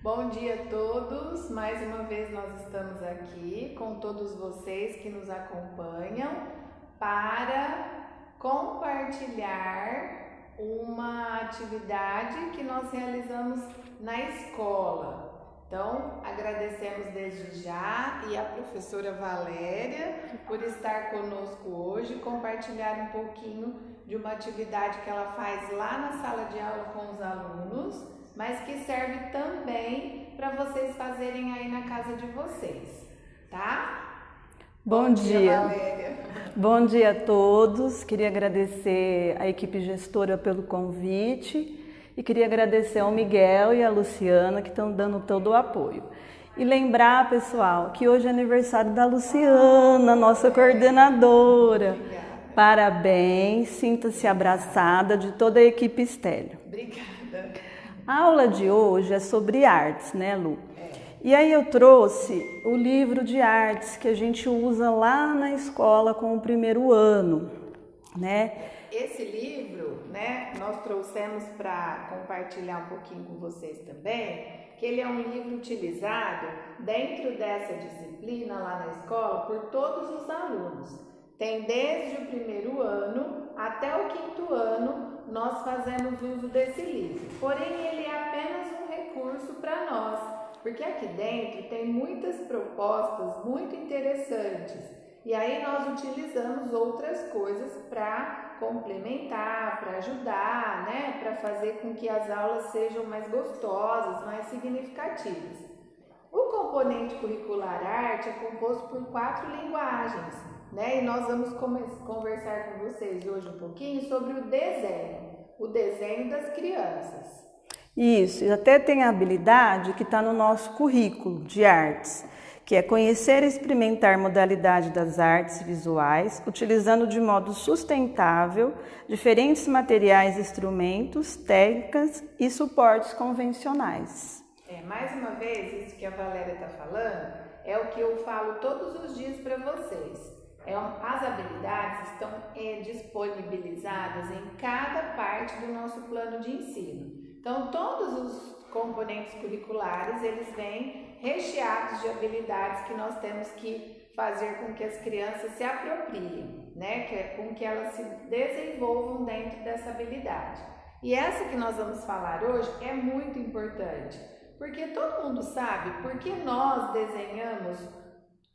Bom dia a todos, mais uma vez nós estamos aqui com todos vocês que nos acompanham para compartilhar uma atividade que nós realizamos na escola. Então, agradecemos desde já e a professora Valéria por estar conosco hoje, compartilhar um pouquinho de uma atividade que ela faz lá na sala de aula com os alunos, mas que serve também para vocês fazerem aí na casa de vocês, tá? Bom dia, Valéria. Bom dia a todos. Queria agradecer à equipe gestora pelo convite e queria agradecer ao Miguel e à Luciana que estão dando todo o apoio. E lembrar, pessoal, que hoje é aniversário da Luciana, nossa coordenadora. Obrigada. Parabéns, sinta-se abraçada de toda a equipe Stélio. Obrigada. A aula de hoje é sobre artes, né, Lu? E aí eu trouxe o livro de artes que a gente usa lá na escola com o primeiro ano, né? Esse livro, né, nós trouxemos para compartilhar um pouquinho com vocês também, que ele é um livro utilizado dentro dessa disciplina lá na escola por todos os alunos. Tem desde o primeiro ano até o quinto ano, nós fazemos uso desse livro. Porém, ele é apenas um recurso para nós, porque aqui dentro tem muitas propostas muito interessantes. E aí nós utilizamos outras coisas para complementar, para ajudar, né? Para fazer com que as aulas sejam mais gostosas, mais significativas. O componente curricular arte é composto por 4 linguagens, né? E nós vamos conversar com vocês hoje um pouquinho sobre o desenho das crianças. Isso, e até tem a habilidade que está no nosso currículo de artes, que é conhecer e experimentar modalidade das artes visuais, utilizando de modo sustentável diferentes materiais, instrumentos, técnicas e suportes convencionais. Mais uma vez, isso que a Valéria está falando é o que eu falo todos os dias para vocês. As habilidades estão disponibilizadas em cada parte do nosso plano de ensino. Então, todos os componentes curriculares, eles vêm recheados de habilidades que nós temos que fazer com que as crianças se apropriem, né? Com que elas se desenvolvam dentro dessa habilidade. E essa que nós vamos falar hoje é muito importante, porque todo mundo sabe porque nós desenhamos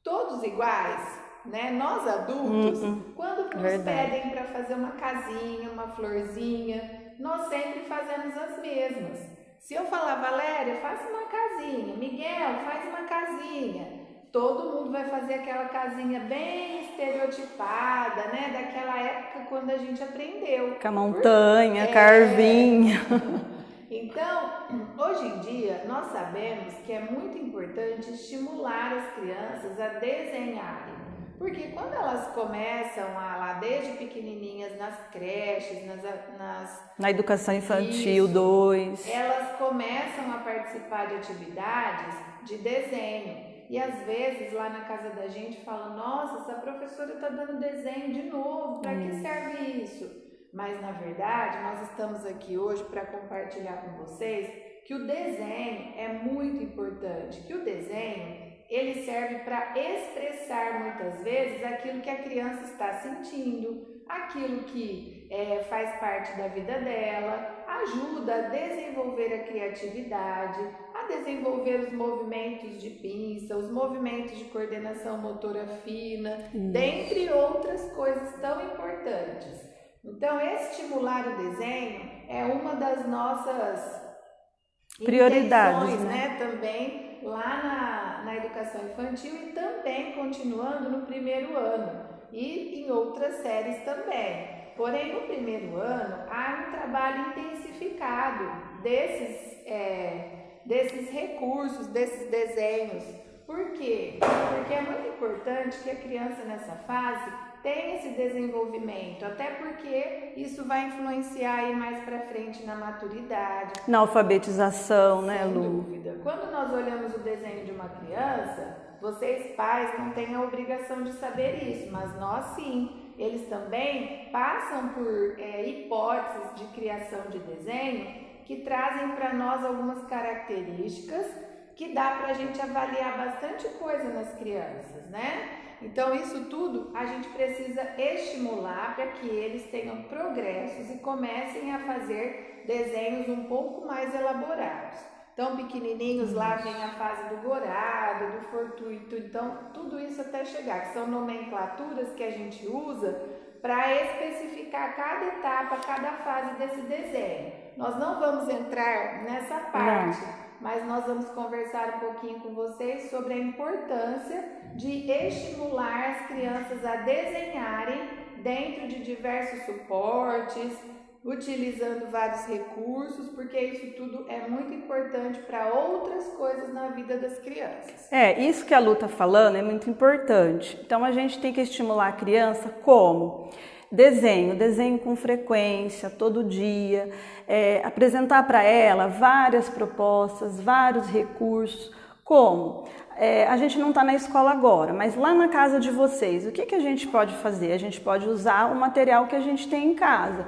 todos iguais, né? Nós adultos, quando nos pedem para fazer uma casinha, uma florzinha, nós sempre fazemos as mesmas. Se eu falar, Valéria, faz uma casinha, Miguel, faz uma casinha, todo mundo vai fazer aquela casinha bem estereotipada, né? Daquela época quando a gente aprendeu. Com a montanha, carvinha. Então, hoje em dia, nós sabemos que é muito importante estimular as crianças a desenharem. Porque quando elas começam lá desde pequenininhas, nas creches, na educação infantil 2, elas começam a participar de atividades de desenho. E às vezes lá na casa da gente fala, nossa, essa professora está dando desenho de novo, para que serve isso? Mas na verdade nós estamos aqui hoje para compartilhar com vocês que o desenho é muito importante, que o desenho ele serve para expressar muitas vezes aquilo que a criança está sentindo, aquilo que faz parte da vida dela, ajuda a desenvolver a criatividade, a desenvolver os movimentos de pinça, os movimentos de coordenação motora fina, dentre outras coisas tão importantes. Então, estimular o desenho é uma das nossas prioridades, né? Também lá na educação infantil e também continuando no primeiro ano e em outras séries também. Porém, no primeiro ano, há um trabalho intensificado desses recursos, desses desenhos. Por quê? Porque é muito importante que a criança nessa fase tenha esse desenvolvimento, até porque isso vai influenciar aí mais para frente na maturidade. Na alfabetização, né, Lu? Sem dúvida. Quando nós olhamos o desenho de uma criança, vocês pais não têm a obrigação de saber isso, mas nós sim. Eles também passam por hipóteses de criação de desenho que trazem para nós algumas características que dá para a gente avaliar bastante coisa nas crianças, né? Então, isso tudo a gente precisa estimular para que eles tenham progressos e comecem a fazer desenhos um pouco mais elaborados. Então, pequenininhos lá vem a fase do gorado, do fortuito, então tudo isso até chegar, que são nomenclaturas que a gente usa para especificar cada etapa, cada fase desse desenho. Nós não vamos entrar nessa parte, mas nós vamos conversar um pouquinho com vocês sobre a importância de estimular as crianças a desenharem dentro de diversos suportes, utilizando vários recursos, porque isso tudo é muito importante para outras coisas na vida das crianças. Isso que a Lu está falando é muito importante. Então a gente tem que estimular a criança como? Desenho com frequência, todo dia, apresentar para ela várias propostas, vários recursos. Como? A gente não está na escola agora, mas lá na casa de vocês, o que a gente pode fazer? A gente pode usar o material que a gente tem em casa.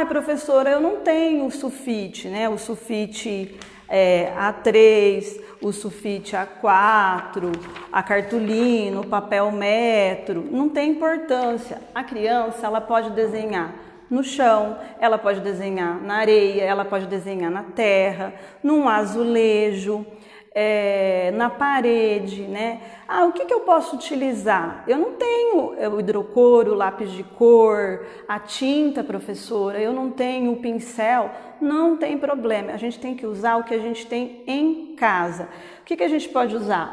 Professora, eu não tenho o sulfite, né? O sulfite A3, o sulfite A4, a cartolina, o papel metro, não tem importância. A criança, ela pode desenhar no chão, ela pode desenhar na areia, ela pode desenhar na terra, num azulejo, na parede, né? O que eu posso utilizar? Eu não tenho o hidrocor, o lápis de cor, a tinta, professora, eu não tenho o pincel, não tem problema, a gente tem que usar o que a gente tem em casa. O que a gente pode usar?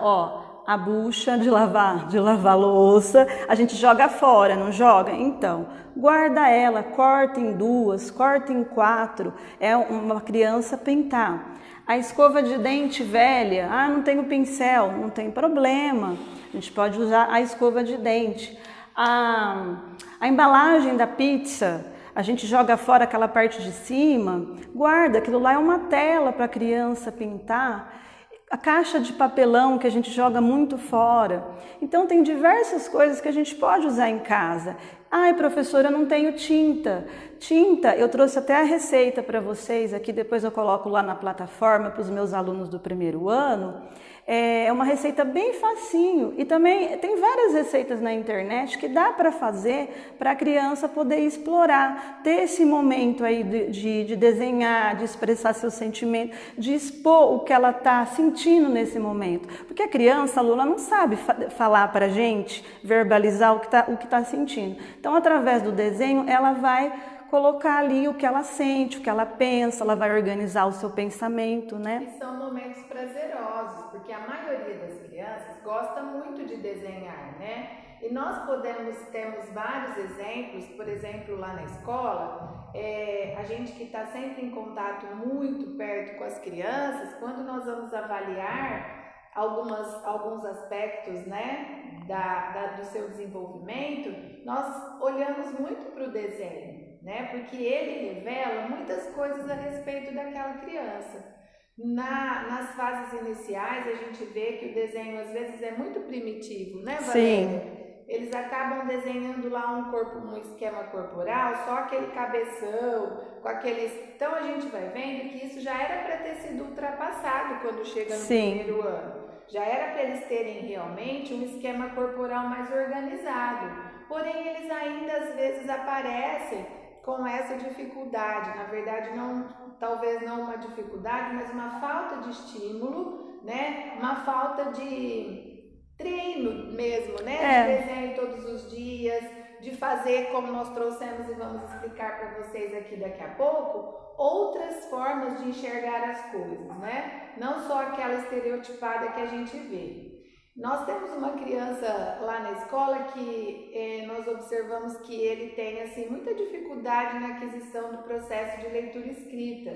A bucha de lavar louça, a gente joga fora, não joga? Então, guarda ela, corta em 2, corta em 4, é uma criança pintar. A escova de dente velha, não tenho pincel, não tem problema, a gente pode usar a escova de dente. A embalagem da pizza, a gente joga fora aquela parte de cima, guarda, aquilo lá é uma tela para a criança pintar. A caixa de papelão que a gente joga muito fora. Então tem diversas coisas que a gente pode usar em casa. Professora, eu não tenho tinta. Tinta, eu trouxe até a receita para vocês aqui, depois eu coloco lá na plataforma para os meus alunos do primeiro ano. É uma receita bem facinho e também tem várias receitas na internet que dá para fazer para a criança poder explorar, ter esse momento aí de desenhar, de expressar seus sentimentos, de expor o que ela está sentindo nesse momento. Porque a criança, a Lula, não sabe falar para a gente, verbalizar o que tá sentindo. Então, através do desenho, ela vai colocar ali o que ela sente, o que ela pensa, ela vai organizar o seu pensamento, né? E são momentos prazerosos, porque a maioria das crianças gosta muito de desenhar, né? E nós temos vários exemplos, por exemplo, lá na escola, a gente que está sempre em contato muito perto com as crianças, quando nós vamos avaliar alguns aspectos, né, do seu desenvolvimento, nós olhamos muito para o desenho, né, porque ele revela muitas coisas a respeito daquela criança. Nas fases iniciais, a gente vê que o desenho às vezes é muito primitivo, né, Valéria? Sim. Eles acabam desenhando lá um esquema corporal, só aquele cabeção, com aqueles... Então a gente vai vendo que isso já era para ter sido ultrapassado quando chega no primeiro ano. Já era para eles terem realmente um esquema corporal mais organizado. Porém, eles ainda às vezes aparecem com essa dificuldade. Na verdade, talvez não uma dificuldade, mas uma falta de estímulo, né? Uma falta de treino mesmo, né? De desenho todos os dias, de fazer, como nós trouxemos e vamos explicar para vocês aqui daqui a pouco, outras formas de enxergar as coisas, né? Não só aquela estereotipada que a gente vê. Nós temos uma criança lá na escola que nós observamos que ele tem assim, muita dificuldade na aquisição do processo de leitura e escrita.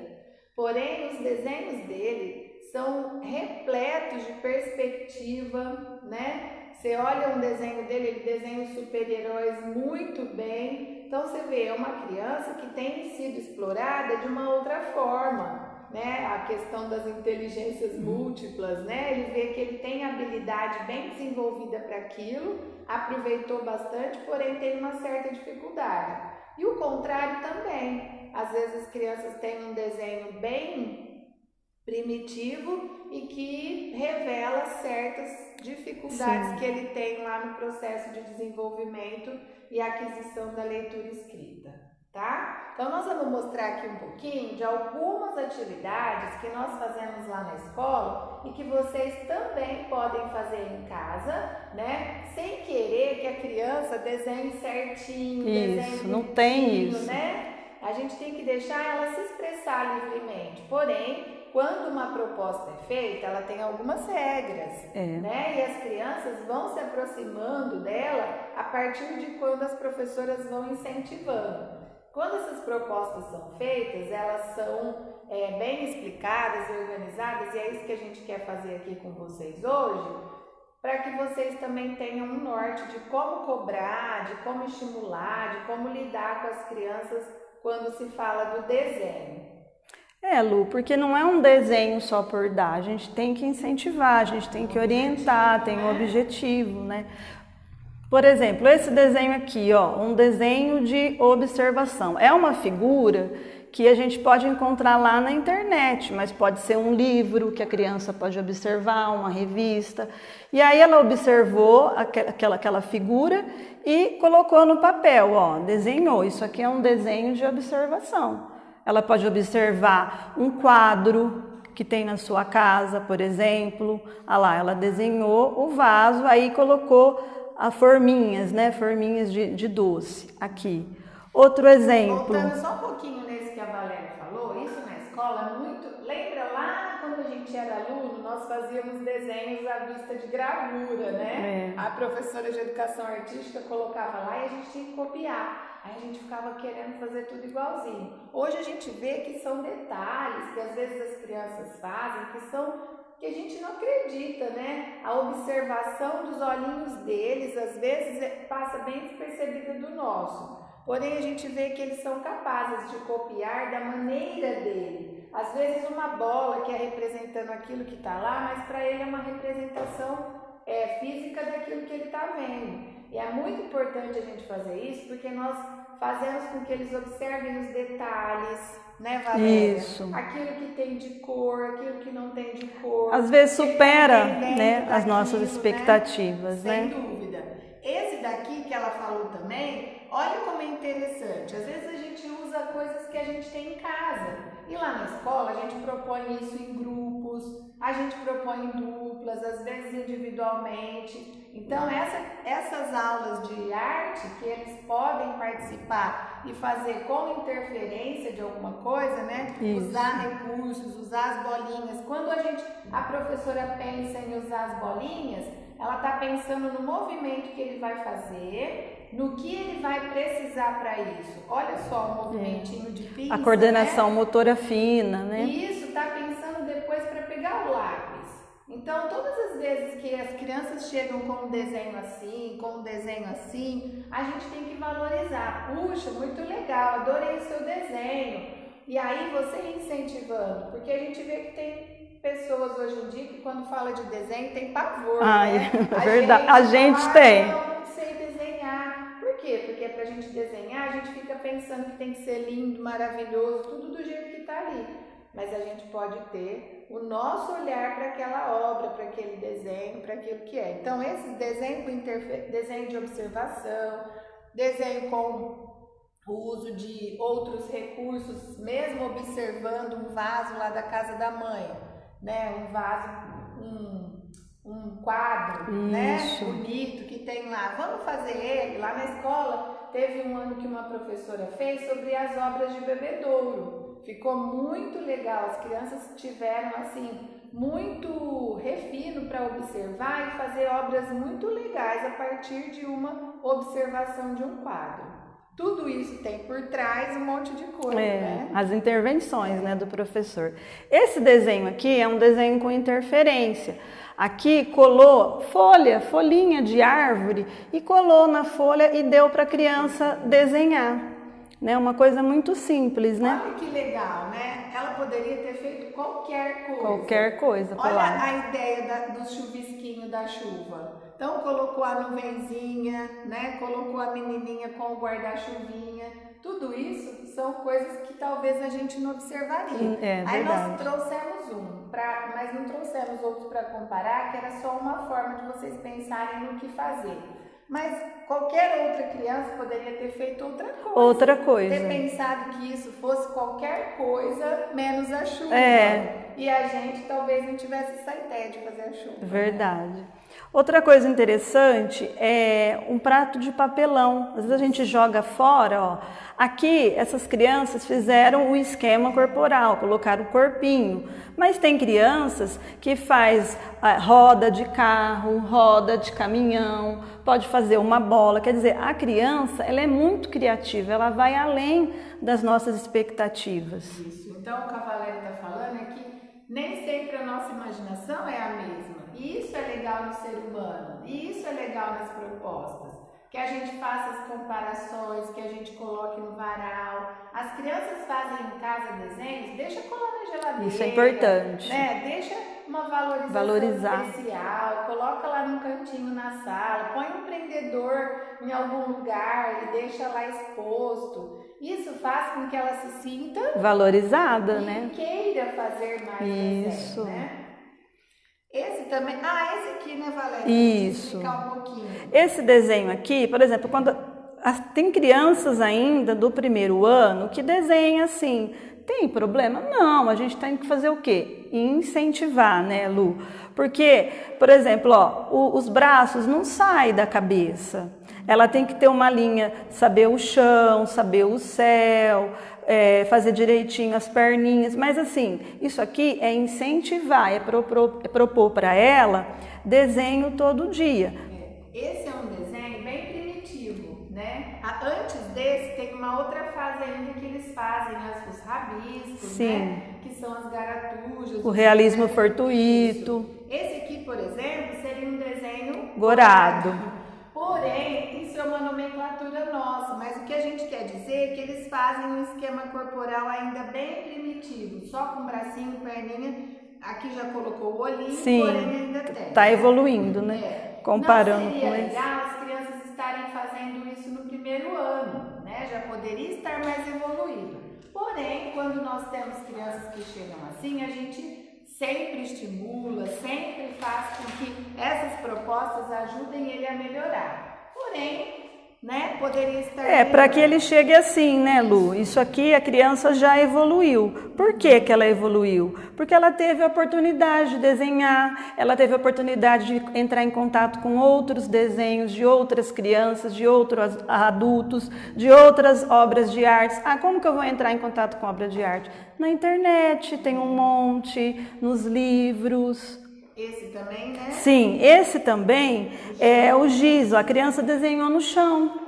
Porém, os desenhos dele são repletos de perspectiva, né? Você olha um desenho dele, ele desenha os super-heróis muito bem. Então, você vê, é uma criança que tem sido explorada de uma outra forma, né? A questão das inteligências múltiplas, né? Ele vê que ele tem habilidade bem desenvolvida para aquilo, aproveitou bastante, porém tem uma certa dificuldade. E o contrário também. Às vezes as crianças têm um desenho bem primitivo e que revela certas dificuldades que ele tem lá no processo de desenvolvimento e aquisição da leitura escrita, tá? Então nós vamos mostrar aqui um pouquinho de algumas atividades que nós fazemos lá na escola e que vocês também podem fazer em casa, né? Sem querer que a criança desenhe certinho, isso, não tem isso, né? A gente tem que deixar ela se expressar livremente, porém, quando uma proposta é feita, ela tem algumas regras, né? E as crianças vão se aproximando dela a partir de quando as professoras vão incentivando. Quando essas propostas são feitas, elas são bem explicadas e organizadas, e é isso que a gente quer fazer aqui com vocês hoje, para que vocês também tenham um norte de como cobrar, de como estimular, de como lidar com as crianças quando se fala do desenho. Lu, porque não é um desenho só por dar, a gente tem que incentivar, a gente tem que orientar, tem um objetivo, né? Por exemplo, esse desenho aqui, ó, um desenho de observação. É uma figura que a gente pode encontrar lá na internet, mas pode ser um livro que a criança pode observar, uma revista. E aí ela observou aquela figura e colocou no papel, ó, desenhou. Isso aqui é um desenho de observação. Ela pode observar um quadro que tem na sua casa, por exemplo. Ah lá, ela desenhou o vaso, aí colocou as forminhas, né? Forminhas de doce aqui. Outro exemplo. Voltando só um pouquinho nesse que a Valéria falou, isso na escola é muito... Lembra lá quando a gente era aluno, nós fazíamos desenhos à vista de gravura, né? A professora de educação artística colocava lá e a gente tinha que copiar. Aí a gente ficava querendo fazer tudo igualzinho. Hoje a gente vê que são detalhes que às vezes as crianças fazem, que a gente não acredita, né? A observação dos olhinhos deles, às vezes, passa bem despercebida do nosso. Porém, a gente vê que eles são capazes de copiar da maneira dele. Às vezes uma bola que é representando aquilo que está lá, mas para ele é uma representação física daquilo que ele está vendo. E é muito importante a gente fazer isso, porque nós fazemos com que eles observem os detalhes, né, Valéria? Isso. Aquilo que tem de cor, aquilo que não tem de cor. Às vezes supera, né, as nossas expectativas, né? Sem dúvida. Esse daqui que ela falou também, olha como é interessante. Às vezes a gente usa coisas que a gente tem em casa. E lá na escola a gente propõe isso em grupos, a gente propõe em duplas, às vezes individualmente. Então essas aulas de arte que eles podem participar e fazer com interferência de alguma coisa, né? Isso. Usar recursos, usar as bolinhas. Quando a professora pensa em usar as bolinhas, ela está pensando no movimento que ele vai fazer, no que ele vai precisar para isso. Olha só o movimentinho de pinça, a coordenação, né? Motora fina, né? Isso, está pensando depois para pegar o lápis. Então, todas as vezes que as crianças chegam com um desenho assim, a gente tem que valorizar. Puxa, muito legal, adorei o seu desenho. E aí você incentivando, porque a gente vê que tem pessoas hoje em dia que quando fala de desenho tem pavor, né? É verdade, a gente tem. Eu não sei desenhar. Por quê? Porque pra gente desenhar, a gente fica pensando que tem que ser lindo, maravilhoso, tudo do jeito que tá ali. Mas a gente pode ter o nosso olhar para aquela obra, para aquele desenho, para aquilo que é. Então, esses desenhos com desenho de observação, desenho com o uso de outros recursos, mesmo observando um vaso lá da casa da mãe, né? Um vaso, um quadro, né? Bonito que tem lá. Vamos fazer ele. Lá na escola teve um ano que uma professora fez sobre as obras de bebedouro. Ficou muito legal. As crianças tiveram assim muito refino para observar e fazer obras muito legais a partir de uma observação de um quadro. Tudo isso tem por trás um monte de coisa, né? As intervenções, né, do professor. Esse desenho aqui é um desenho com interferência. Aqui colou folhinha de árvore e colou na folha e deu para a criança desenhar. Né? Uma coisa muito simples, né? Olha que legal, né? Ela poderia ter feito qualquer coisa. Qualquer coisa. Olha a ideia do chuvisquinho da chuva. Então colocou a nuvenzinha, né? Colocou a menininha com o guarda-chuvinha. Tudo isso são coisas que talvez a gente não observaria. Aí nós trouxemos mas não trouxemos outros para comparar, que era só uma forma de vocês pensarem no que fazer. Mas qualquer outra criança poderia ter feito outra coisa. Ter pensado que isso fosse qualquer coisa menos a chuva. E a gente talvez não tivesse essa ideia de fazer a chuva. Verdade. Né? Outra coisa interessante é um prato de papelão. Às vezes a gente joga fora, ó. Aqui, essas crianças fizeram o esquema corporal, colocaram o corpinho. Mas tem crianças que faz roda de carro, roda de caminhão, pode fazer uma bola. Quer dizer, a criança, ela é muito criativa, ela vai além das nossas expectativas. Isso. Então, o que a Valéria está falando é que nem sempre a nossa imaginação é a mesma. E isso é legal no ser humano. E isso é legal nas propostas. Que a gente faça as comparações, que a gente coloque no varal. As crianças fazem em casa desenhos, deixa colar na geladeira. Isso é importante. Né? Deixa uma valorização especial, coloca lá no cantinho na sala, põe um prendedor em algum lugar e deixa lá exposto. Isso faz com que ela se sinta valorizada, e né? queira fazer mais isso. desenho, né? Esse também, esse aqui, né, Valéria? Isso. Explicar um pouquinho. Esse desenho aqui, por exemplo, quando tem crianças ainda do primeiro ano que desenham assim, tem problema? Não, a gente tem que fazer o quê? Incentivar, né, Lu? Porque, por exemplo, ó, os braços não saem da cabeça. Ela tem que ter uma linha, saber o chão, saber o céu, fazer direitinho as perninhas. Mas assim, isso aqui é incentivar, é propor para ela desenho todo dia. Esse é um desenho bem primitivo, né? Antes desse tem uma outra fase ainda que eles fazem os rabiscos, sim, né? Que são as garatujas. O realismo fortuito. Esse aqui, por exemplo, seria um desenho gorado. Porém, isso é uma nomenclatura nossa, mas o que a gente quer dizer é que eles fazem um esquema corporal ainda bem primitivo, só com bracinho, perninha, aqui já colocou o olhinho, sim, porém ainda tem. Tá evoluindo, né? Comparando não seria com legal as crianças estarem fazendo isso no primeiro ano, né? Já poderia estar mais evoluído. Porém, quando nós temos crianças que chegam assim, a gente sempre estimula, sempre faz com que essas propostas ajudem ele a melhorar. Porém, né, poderia estar... para que ele chegue assim, né, Lu? Isso aqui a criança já evoluiu. Por que que ela evoluiu? Porque ela teve a oportunidade de desenhar, ela teve a oportunidade de entrar em contato com outros desenhos de outras crianças, de outros adultos, de outras obras de artes. Como que eu vou entrar em contato com obra de arte? Na internet, tem um monte, nos livros... Esse também, né? Sim, esse também é o giz, a criança desenhou no chão.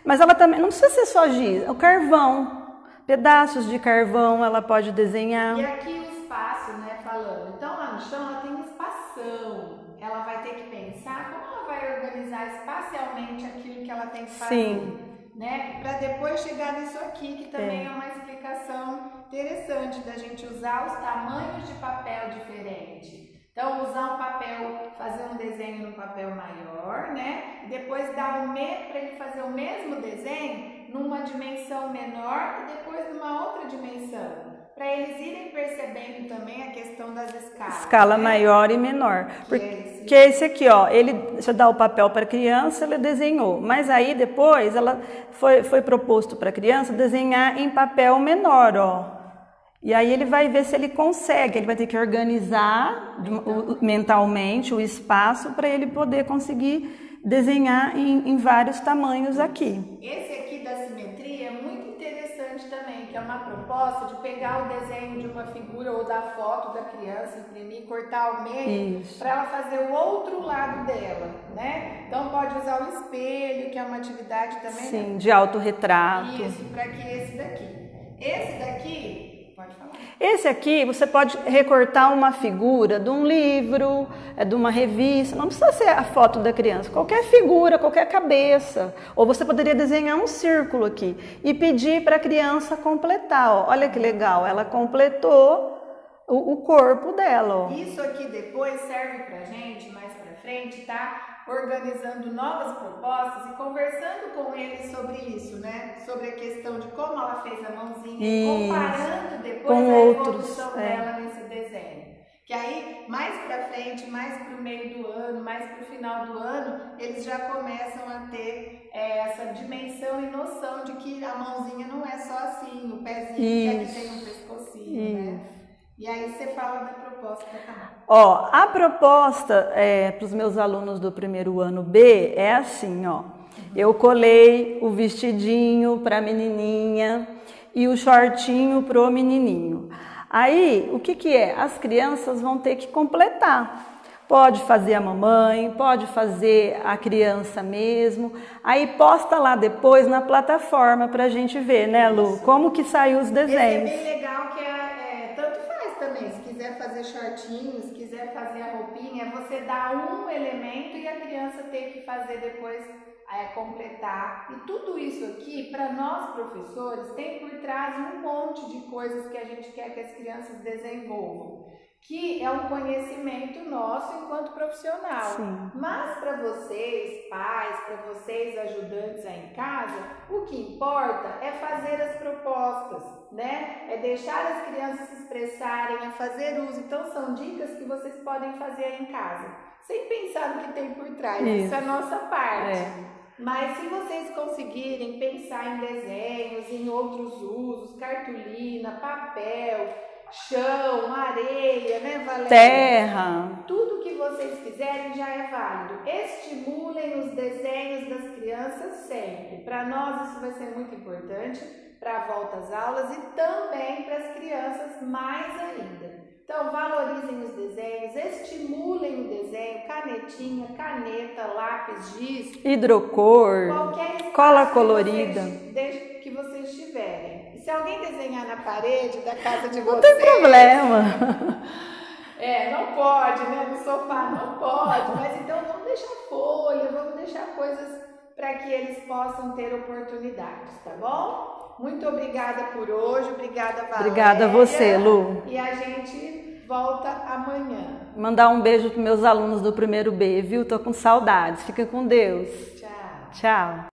Mas ela também, não precisa ser só giz, é o carvão. Pedaços de carvão ela pode desenhar. E aqui o espaço, né, falando. Então lá no chão ela tem um espação. Ela vai ter que pensar como ela vai organizar espacialmente aquilo que ela tem que fazer. Sim. Né? Para depois chegar nisso aqui, que também é uma explicação interessante da gente usar os tamanhos de papel diferente. Então, usar um papel, fazer um desenho no papel maior, né? Depois dar para ele fazer o mesmo desenho numa dimensão menor e depois numa outra dimensão. Para eles irem percebendo também a questão das escalas. Escala, né? Maior e menor. Porque esse aqui, ó, você dá o papel para a criança, ele desenhou. Mas aí depois foi proposto para a criança desenhar em papel menor, ó. E aí ele vai ver se ele consegue, ele vai ter que organizar mentalmente o espaço para ele poder conseguir desenhar em vários tamanhos aqui. Esse aqui da simetria é muito interessante também, que é uma proposta de pegar o desenho de uma figura ou da foto da criança, imprimir, cortar ao meio, para ela fazer o outro lado dela, né? Então pode usar o espelho, que é uma atividade também... Sim, de autorretrato. Isso, para que esse daqui. Esse daqui... Pode falar. Esse aqui você pode recortar uma figura de um livro, de uma revista, não precisa ser a foto da criança, qualquer figura, qualquer cabeça. Ou você poderia desenhar um círculo aqui e pedir para a criança completar. Ó. Olha que legal, ela completou o corpo dela. Ó. Isso aqui depois serve para a gente, mais para frente, frente tá organizando novas propostas e conversando com eles sobre isso, né? Sobre a questão de como ela fez a mãozinha, e comparando depois a evolução dela nesse desenho. Que aí, mais pra frente, mais pro meio do ano, mais pro final do ano, eles já começam a ter essa dimensão e noção de que a mãozinha não é só assim, o pezinho que tem um pescocinho, né? E aí você fala da proposta também. Ó, a proposta para os meus alunos do primeiro ano B é assim, ó. Eu colei o vestidinho para a menininha e o shortinho pro menininho. Aí, o que é? As crianças vão ter que completar. Pode fazer a mamãe, pode fazer a criança mesmo. Aí posta lá depois na plataforma pra gente ver, né, Lu? Como que saiu os desenhos. Esse é bem legal que tanto faz também. Se quiser fazer shortinho, se quiser fazer a roupinha, você dá um elemento e a criança tem que fazer depois completar. E tudo isso aqui, para nós professores, tem por trás um monte de coisas que a gente quer que as crianças desenvolvam, que é um conhecimento nosso enquanto profissional. Sim. Mas para vocês, pais, para vocês ajudantes aí em casa, o que importa é fazer as propostas, né? É deixar as crianças se expressarem, a fazer uso. Então são dicas que vocês podem fazer aí em casa, sem pensar no que tem por trás. Isso é a nossa parte. Mas se vocês conseguirem pensar em desenhos, em outros usos, cartolina, papel, chão, areia, né, Valéria? Terra. Tudo que vocês quiserem já é válido. Estimulem os desenhos das crianças sempre. Para nós isso vai ser muito importante para a volta às aulas e também para as crianças mais ainda. Então valorizem os desenhos, estimulem o desenho, canetinha, caneta, lápis, giz, hidrocor, cola colorida. Que vocês tiverem. E se alguém desenhar na parede da casa de vocês... Não tem problema. Não pode, né? No sofá não pode, mas então vamos deixar folha, vamos deixar coisas para que eles possam ter oportunidades, tá bom? Muito obrigada por hoje, obrigada, Valéria. Obrigada a você, Lu. E a gente volta amanhã. Mandar um beijo para meus alunos do primeiro B, viu? Tô com saudades. Fica com Deus. Tchau. Tchau.